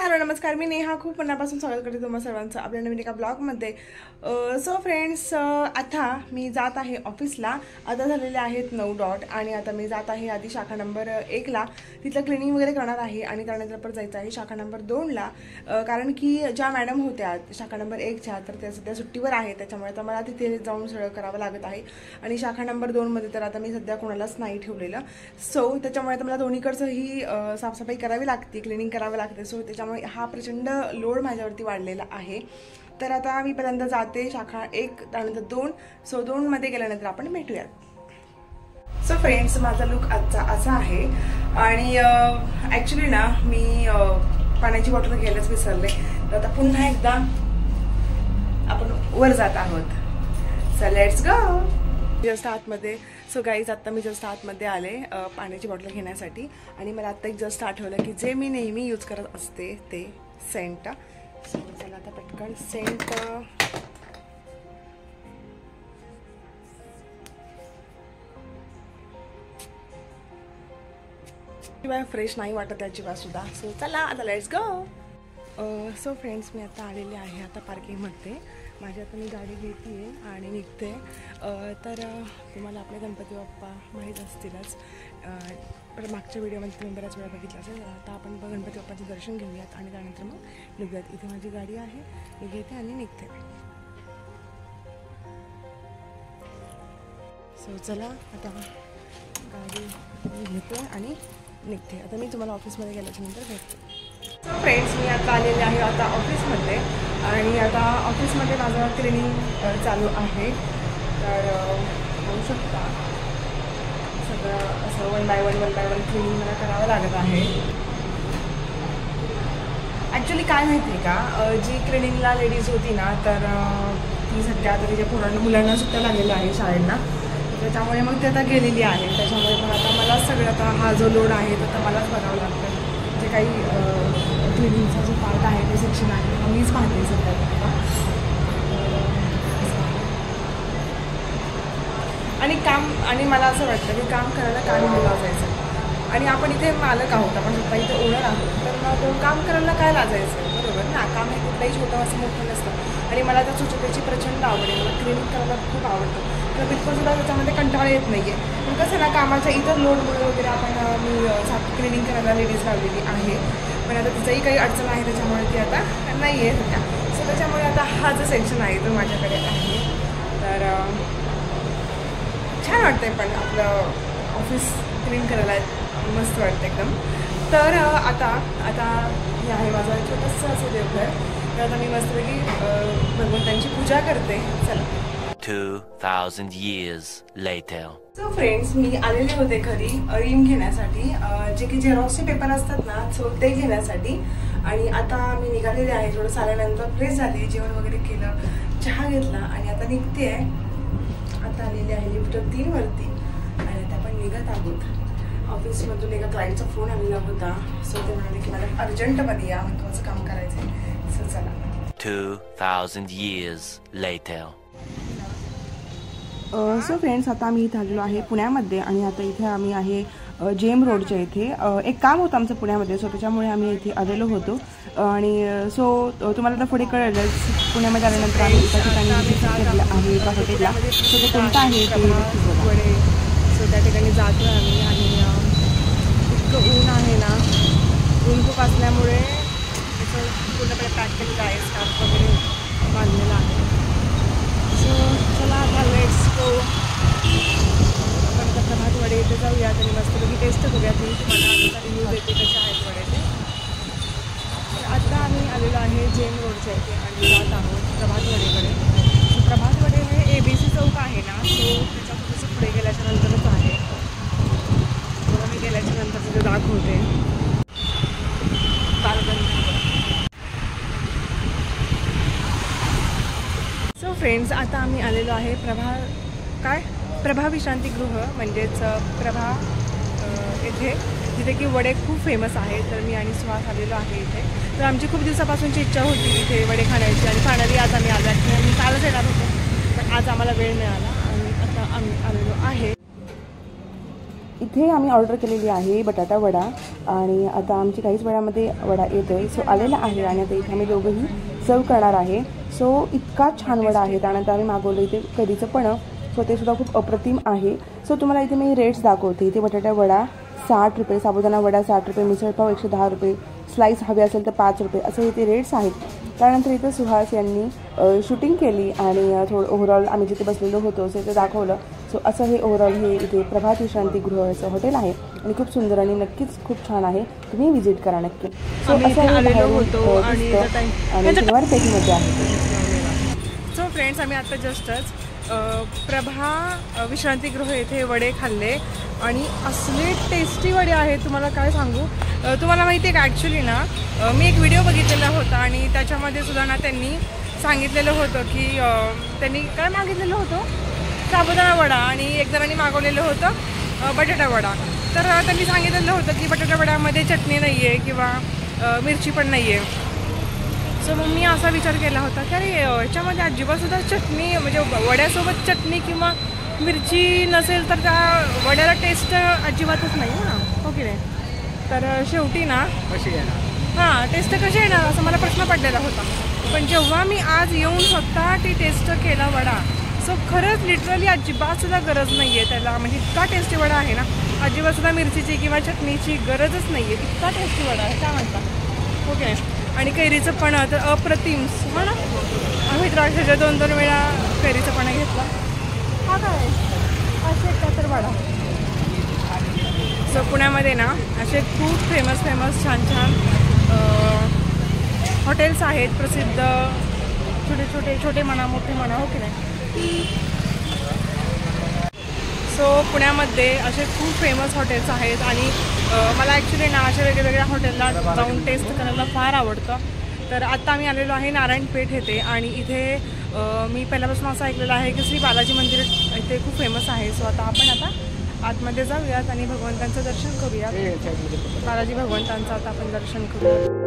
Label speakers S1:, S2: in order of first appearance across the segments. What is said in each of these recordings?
S1: Hello नमस्कार, मी नेहा खूप मनापासून स्वागत करते तुम्हा सर्वांचं आपल्या नवीन एका ब्लॉगमध्ये। सो फ्रेंड्स, आता मी जात आहे ऑफिसला। आता झालेले आहेत 9 आणि आता मी जात आहे आधी शाखा नंबर 1ला, तिथलं क्लिनिंग वगैरे करणार आहे आणि त्यानंतर परत जायचं आहे शाखा नंबर 2ला, कारण की ज्या मॅडम होत्या शाखा नंबर 1च्या तर त्या सध्या सुट्टीवर आहेत, त्याच्यामुळे आता मला तिथे जाऊन सगळं करावं लागत आहे। आणि शाखा नंबर 2मध्ये तर आता मी सध्या कोणालाच नाही ठेवलेलं, सो त्याच्यामुळे आता मला दोन्हीकडचंही साफसफाई करावी लागते, क्लिनिंग करावं लागते। सो त्याच्यामुळे हा प्रचंड लोड माझ्यावरती वाढलेला आहे। तर आता मी पहिल्यांदा जाते शाखा 1 त्यानंतर 2। सो 2मध्ये गेल्यानंतर आपण भेटूयात। सो फ्रेंड्स, माझा लुक आजचा असा आहे आणि ॲक्च्युली ना मी पाण्याची बॉटल घ्यायलाच विसरले, तर आता पुन्हा एकदा आपण वर जात आहोत। So let's go. जस्ट आतमध्ये, सो गाईज आता मी जस्ट आतमध्ये आले पाण्याची बॉटल घेण्यासाठी आणि मला आत्ता एक जस्ट आठवलं की जे मी नेहमी यूज करत असते ते सेंट। सो चला आता पटकन सेंट शिवाय फ्रेश नाही वाटत अजिबात सुद्धा। सो चला आता लेट्स गो। सो फ्रेंड्स, मी आता आलेले आहे आता पार्किंगमध्ये। माझी आता मी गाडी घेते आणि निघते। तर तुम्हाला आपले गणपती बाप्पा माहीत असतीलच, पण मागच्या व्हिडिओमध्ये तुम्ही बऱ्याच वेळा बघितलं असेल। आता आपण गणपती बाप्पाचं दर्शन घेऊयात आणि त्यानंतर मग निघूयात। इथे माझी गाडी आहे, मी घेते आणि निघते। सो चला आता गाडी घेते आणि निघते। आता मी तुम्हाला ऑफिसमध्ये गेल्याच्या नंतर भेटते। सो फ्रेंड्स, मी आता आलेले आहे आता ऑफिसमध्ये आणि आता ऑफिसमध्ये माझं क्लिनिंग चालू आहे। तर होऊ शकता सगळं असं वन बाय वन क्लिनिंग मला करावं लागत आहे। ॲक्च्युली काय माहिती आहे का, जी क्लिनिंगला लेडीज होती ना तर ती सध्या आता तिच्या मुलांना सुट्ट्या लागलेल्या आहे शाळेला, त्याच्यामुळे मग ती आता गेलेली आहे। त्याच्यामुळे मग आता मलाच सगळं आता हा जो लोड आहे तो आता मलाच बघावं लागतं। जे काही क्लिनिंगचा जो पार्ट आहे ते सेक्शन आहे हा मीच पाहते सध्या। आणि मला असं वाटतं की काम करायला काय नाही लाजायचं, आणि आपण इथे मालक आहोत, आपण स्वतः इथे ओनर आहोत, तर मग काम करायला काय लाजायचं, बरोबर ना। काम हे कुठलंही छोटं असं मोठं नसतं आणि मला त्या स्वच्छतेची प्रचंड आवड आहे। मला क्लिनिंग करायला खूप आवडतं, तर बिलकुल सुद्धा त्याच्यामध्ये कंटाळा येत नाही आहे। पण कसं ना, कामाच्या इतर लोडमुळे वगैरे आपण मी सारखी क्लिनिंग करायला लेडीज लावलेली आहे, पण आता तिचंही काही अडचण आहे त्याच्यामुळे ती आता नाही आहे सध्या। सो त्याच्यामुळे आता हा जो सेक्शन आहे तो माझ्याकडे आहे। तर छान वाटतंय, पण आपलं ऑफिस क्लीन करायला मस्त वाटतं एकदम। तर आता हे आहे माझं छोटंसं असं देवघर। तर आता मी मस्तपैकी भगवंतांची पूजा करते। चला।
S2: 2000 years later.
S1: सो फ्रेंड्स, मी आलेले होते घरी रिम घेण्यासाठी, जे की झेरॉक्सचे पेपर असतात ना, सो ते घेण्यासाठी। आणि आता मी निघालेले आहे, थोडंसं आल्यानंतर फ्रेश झाली, जेवण वगैरे केलं, चहा घेतला आणि आता निघते आहे। आता आलेले आहे लिफ्ट 3 वरती आणि आता आपण निघत आहोत। ऑफिसमधून एका क्लायंटचा फोन आलेला होता, सो ते म्हणाले की मला अर्जंटमध्ये या, महत्त्वाचं काम करायचं आहे। सो चला।
S2: 2000 years later.
S1: सो फ्रेंड्स, आता आम्ही इथे आलेलो आहे पुण्यामध्ये आणि आता इथे आम्ही आहे जेम रोडच्या इथे। एक काम होतं आमचं पुण्यामध्ये, सो त्याच्यामुळे आम्ही इथे आलेलो होतो। आणि सो तुम्हाला तर पुढे कळलं, पुण्यामध्ये आल्यानंतर आम्ही एका ठिकाणी आहे एका हॉटेलला, सो ते कोणतं आहे ते पुढे। सो त्या ठिकाणी जातो आम्ही आणि इतकं ऊन आहे ना, ऊन खूप असल्यामुळे त्याचं पूर्णपणे पॅक केलेलं आहे, स्कार्फ वगैरे बांधलेला आहे। सो चला आता लेट्स गो। आपण आता प्रभात वडे इथे जाऊयात आणि मस्तपैकी टेस्ट करूयात। मी तुम्हाला रिव्ह्यू देते कसे आहेत वडे ते। तर आता आम्ही आलेलो आहे जेम रोडच्या इथे आणि जात आहोत प्रभात वडेकडे। सो प्रभात वडे हे ABC चौक आहे ना, सो त्याच्या थोडंसं पुढे गेल्याच्या नंतरच आहे। तर मी गेल्याच्या नंतर तिथे दाखवते। सो फ्रेंड्स, आता आम्ही आलेलो आहे प्रभा विश्रांतीगृह, म्हणजेच प्रभा येथे, जिथे की वडे खूप फेमस आहे। तर मी आणि सुहास आलेलो आहे इथे। तर आमची खूप दिवसापासूनची इच्छा होती इथे वडे खाण्याची आणि फायनली आज आम्ही आलो। आम्ही कालच येणार होतो, पण आज आम्हाला वेळ मिळाला आणि आता आम्ही आलेलो आहे। इथे आम्ही ऑर्डर केलेली आहे बटाटा वडा आणि आता आमची काहीच वेळामध्ये वडा येतोय. सो आलेला आहे आणि आता इथे आम्ही दोघंही सर्व करणार आहे. सो इतका छान वडा आहे. त्यानंतर आम्ही मागवलं इथे कढीचं पण. सो ते सुद्धा खूप अप्रतिम आहे. सो तुम्हाला इथे मी रेट्स दाखवते. इथे बटाटा वडा 60 रुपये, साबुदाणा वडा 60 रुपये, मिसळपाव 110 रुपये, स्लाईस हवे असेल तर 5 रुपये असे इथे रेट्स आहेत. त्यानंतर इथे सुहास यांनी शूटिंग केली आणि थोडं ओव्हरऑल आम्ही जिथे बसलेलो होतो सो ते दाखवलं. सो असं हे ओव्हरऑल हे इथे प्रभात विश्रांतीगृहाचं हॉटेल आहे आणि खूप सुंदर आणि नक्कीच खूप छान आहे. तुम्ही व्हिजिट करा नक्की. सो असं आलेलो होतो आणि शनिवार पेठीमध्ये आहे. सो फ्रेंड्स आम्ही आता जस्टच प्रभा विश्रांतीगृह येथे वडे खाल्ले आणि असले टेस्टी वडे आहेत तुम्हाला काय सांगू. तुम्हाला माहिती आहे का ॲक्च्युली ना मी एक व्हिडिओ बघितलेला होता आणि त्याच्यामध्ये सुद्धा ना त्यांनी सांगितलेलं होतं की त्यांनी काय मागितलेलं होतं साबुदाणा वडा आणि एक जणांनी मागवलेलं होतं बटाटा वडा. तर त्यांनी सांगितलेलं होतं की बटाटा वड्यामध्ये चटणी नाही आहे किंवा मिरची पण नाही आहे. सो मग मी असा विचार केला होता की अरे याच्यामध्ये अजिबातसुद्धा चटणी म्हणजे वड्यासोबत चटणी किंवा मिरची नसेल तर त्या वड्याला टेस्ट अजिबातच नाही ना, हो की नाही. तर शेवटी ना हां टेस्ट कशी येणार असं मला प्रश्न पडलेला होता. पण जेव्हा मी आज येऊन स्वतः ती टेस्ट केला वडा सो खरंच लिटरली अजिबातसुद्धा गरज नाही आहे त्याला. म्हणजे इतका टेस्टी वडा आहे ना अजिबातसुद्धा मिरचीची किंवा चटणीची गरजच नाही आहे. इतका टेस्टी वडा आहे काय म्हणता, ओके. आणि कैरीचं पण तर अप्रतिम हो ना. आम्ही द्राक्षाच्या 2-2 वेळा कैरीचं पण घेतला. हा काय असे का तर वडा. सो पुण्यामध्ये ना असे खूप फेमस छान हॉटेल्स आहेत प्रसिद्ध, छोटे म्हणा मोठे म्हणा, हो की नाही. सो पुण्यामध्ये असे खूप फेमस हॉटेल्स आहेत आणि मला ॲक्च्युली ना अशा वेगवेगळ्या हॉटेलला जाऊन टेस्ट करायला फार आवडतं. तर आत्ता आम्ही आलेलो आहे नारायणपेठ येथे आणि इथे मी पहिल्यापासून असं ऐकलेलं आहे की श्री बालाजी मंदिर इथे खूप फेमस आहे. सो आपण आतमध्ये जाऊयात आणि भगवंतांचं दर्शन करूयात. बालाजी भगवंतांचं आता आपण दर्शन करूयात.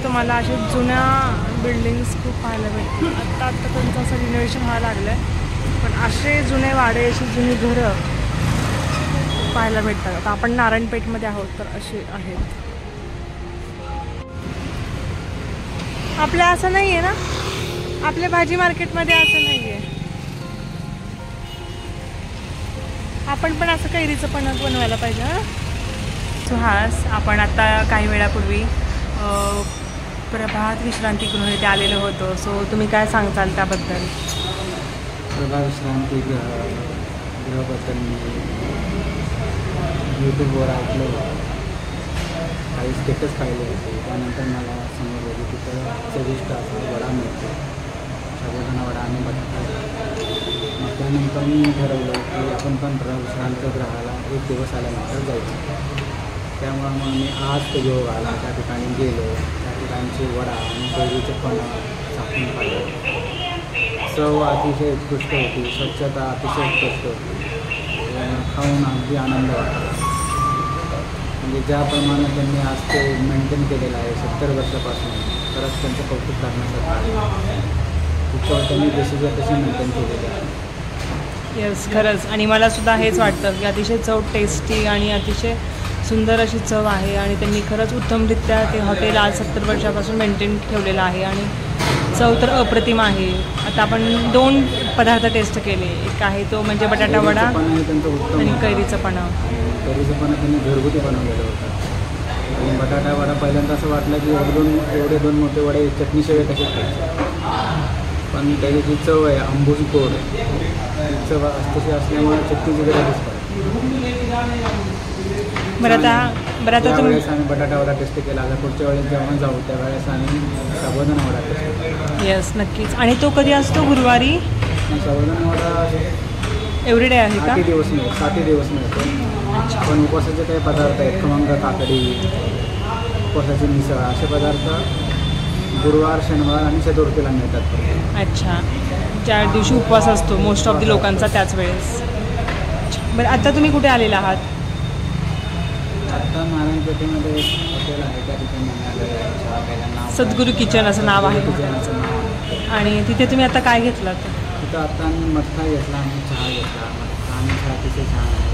S1: तुम्हाला असे जुन्या बिल्डिंग्स खूप पाहायला भेटतील. आत्ता त्यांचं असं रिनोव्हेशन व्हायला लागलं आहे पण असे जुने वाडे अशी जुनी घरं पाहायला भेटतात. आता आपण नारायणपेठमध्ये आहोत तर असे आहेत. आपल्या असं नाही आहे ना, आपल्या भाजी मार्केटमध्ये असं नाही आहे. आपण पण असं कैरीचं पण बनवायला पाहिजे ना. सुहास आपण आता काही वेळापूर्वी प्रभात विश्रांतीगृह इथे आलेलो होतो. सो तुम्ही काय सांगताल त्याबद्दल.
S3: प्रभात विश्रांतीगृहाबद्दल मी यूट्यूबवर ऐकलं होतं, काही स्टेटस पाहिले होते. त्यानंतर मला समजलं की तिथं चविष्ट असा वडा मिळतो, साबुदाणा वडा आणि बटाटा. मग त्यानंतर मी ठरवलं की आपण पण विश्रांतीगृहाला एक दिवस आल्यानंतर जायचं. त्यामुळं मग मी आज तो योग आला, त्या ठिकाणी गेलो. त्या ठिकाणची वडा आणि कैरीचे पण चाखून पाहिलं. चव अतिशय उत्कृष्ट होती, स्वच्छता अतिशय उत्कृष्ट होती. खाऊन अगदी आनंद वाटतो. म्हणजे ज्याप्रमाणे त्यांनी आज ते मेंटेन केलेलं आहे 70 वर्षापासून, खरंच त्यांचं कौतुक करण्यासारखं आहे. तिथं त्यांनी जशीच्या तशी मेंटेन केलेलं आहे.
S1: येस खरंच. आणि मला सुद्धा हेच वाटतं की अतिशय चव टेस्टी आणि अतिशय सुंदर अशी चव आहे आणि त्यांनी खरंच उत्तमरित्या ते हॉटेल आज 70 वर्षापासून मेंटेन ठेवलेलं आहे आणि
S4: चव तर अप्रतिम आहे. आता आपण 2 पदार्थ टेस्ट केले. एक आहे तो म्हणजे बटाटा वडा
S3: पण आहे त्यांचं उत्तम
S4: आणि
S3: होतं.
S4: कैरीचं पण.
S3: कैरीचं पण त्यांनी घरगुती बनवलेलं होतं. आणि बटाटा वडा पहिल्यांदा असं वाटलं की एवढे दोन मोठे वडे चटणीशिवाय कसे खायचे. पण त्याची जी चव आहे आंबूस गोड ती चव तशी असल्यामुळे चटणीची गरजच पडते.
S4: बरं आता तुम्ही
S3: त्यावेळेस आम्ही बटाटा वडा टेस्ट केला. आता पुढच्या वेळेस जेव्हा जाऊ त्यावेळेस आम्ही साबुदाणा वडा टेस्ट केला.
S4: येस नक्कीच. आणि तो कधी असतो? गुरुवारी.
S3: साबुदाणा वडा
S4: एव्हरीडे आहे का?
S3: 7 दिवस मिळतो. पण उपवासाचे काही पदार्थ आहेत, खमंग काकडी, उपवासाची मिसळ असे पदार्थ गुरुवार, शनिवार आणि चतुर्थीला मिळतात.
S4: अच्छा, ज्या दिवशी उपवास असतो मोस्ट ऑफ दी लोकांचा त्याच वेळेस. बरं आता तुम्ही कुठे आलेला आहात?
S3: आता नारायणपेठेमध्ये एक हॉटेल आहे, त्या ठिकाणी आम्ही आलेलो आहे. चहा प्यायला नाव
S4: सद्गुरू किचन असं नाव आहे
S3: किचनचं नाव आहे.
S4: आणि तिथे तुम्ही आता काय घेतलात?
S3: तिथं आता आम्ही मठ्ठा घेतला आणि चहा घेतला. मठ्ठा आणि चहा अतिशय छान आहे.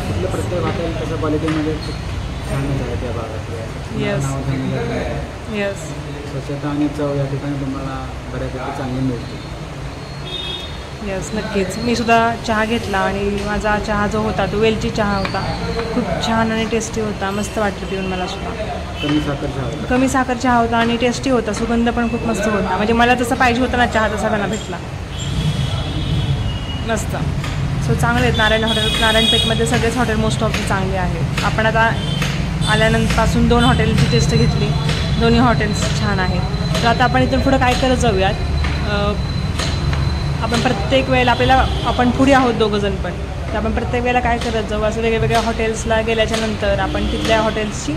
S3: तिथलं प्रत्येक हॉटेल तसं क्वालिटीमध्ये खूप छानच आहे त्या भागातले.
S4: Yes.
S3: नाव सांगितलं आहे.
S4: येस.
S3: स्वच्छता आणि चव या ठिकाणी तुम्हाला बऱ्यापैकी चांगली मिळते.
S4: येस नक्कीच. मी सुद्धा चहा घेतला आणि माझा चहा जो होता तो वेलची चहा होता. खूप छान आणि टेस्टी होता. मस्त वाटलं पिऊन मला सुद्धा.
S3: कमी साखर चहा होता.
S4: कमी साखर चहा होता आणि टेस्टी होता. सुगंध पण खूप मस्त होता. म्हणजे मला जसं पाहिजे होता ना चहा तसा मला भेटला. मस्त. सो चांगले आहेत नारायणपेठमध्ये सगळेच हॉटेल मोस्ट ऑफ चांगले आहेत. आपण आता आल्यानंतरपासून 2 हॉटेलची टेस्ट घेतली. दोन्ही हॉटेल्स छान आहेत. तर आता आपण इथून पुढं काय करत जाऊयात. आपण प्रत्येक वेळेला आपण पुढे आहोत दोघंजण पण. तर आपण प्रत्येक वेळेला काय करत जाऊ असं वेगवेगळ्या हॉटेल्सला गेल्याच्या नंतर आपण तिथल्या हॉटेल्सची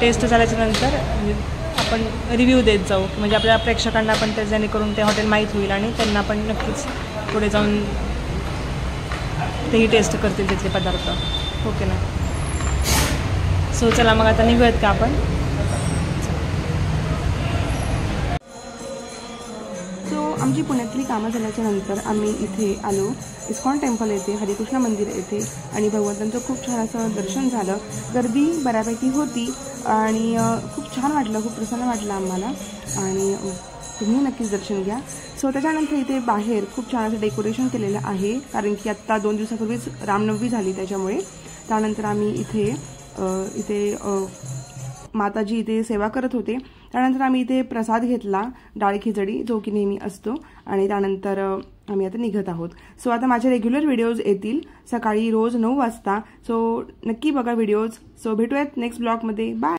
S4: टेस्ट झाल्याच्या नंतर म्हणजे आपण रिव्ह्यू देत जाऊ. म्हणजे आपल्या प्रेक्षकांना पण ते जेणेकरून ते हॉटेल माहीत होईल आणि त्यांना पण नक्कीच पुढे जाऊन तेही टेस्ट करतील तिथले पदार्थ. ओके ना. सो चला मग आता निघूयात का आपण.
S1: आमची पुण्यातली कामं झाल्याच्या नंतर आम्ही इथे आलो. इस्कॉन टेम्पल येथे, हरिकृष्ण मंदिर येथे आणि भगवंतांचं खूप छान असं दर्शन झालं. गर्दी बऱ्यापैकी होती आणि खूप छान वाटलं, खूप प्रसन्न वाटलं आम्हाला. आणि तुम्ही नक्कीच दर्शन घ्या. सो त्याच्यानंतर इथे बाहेर खूप छान असं डेकोरेशन केलेलं आहे, कारण की आत्ता 2 दिवसापूर्वीच रामनवमी झाली त्याच्यामुळे. त्यानंतर आम्ही इथे माताजी इथे सेवा करत होते. त्यानंतर आम्ही इथे प्रसाद घेतला, डाळ खिचडी, जो की नेहमी असतो. आणि त्यानंतर आम्ही आता निघत आहोत. सो आता माझे रेग्युलर व्हिडिओज येतील सकाळी रोज 9 वाजता. सो नक्की बघा व्हिडिओज. सो भेटूयात नेक्स्ट ब्लॉगमध्ये. बाय.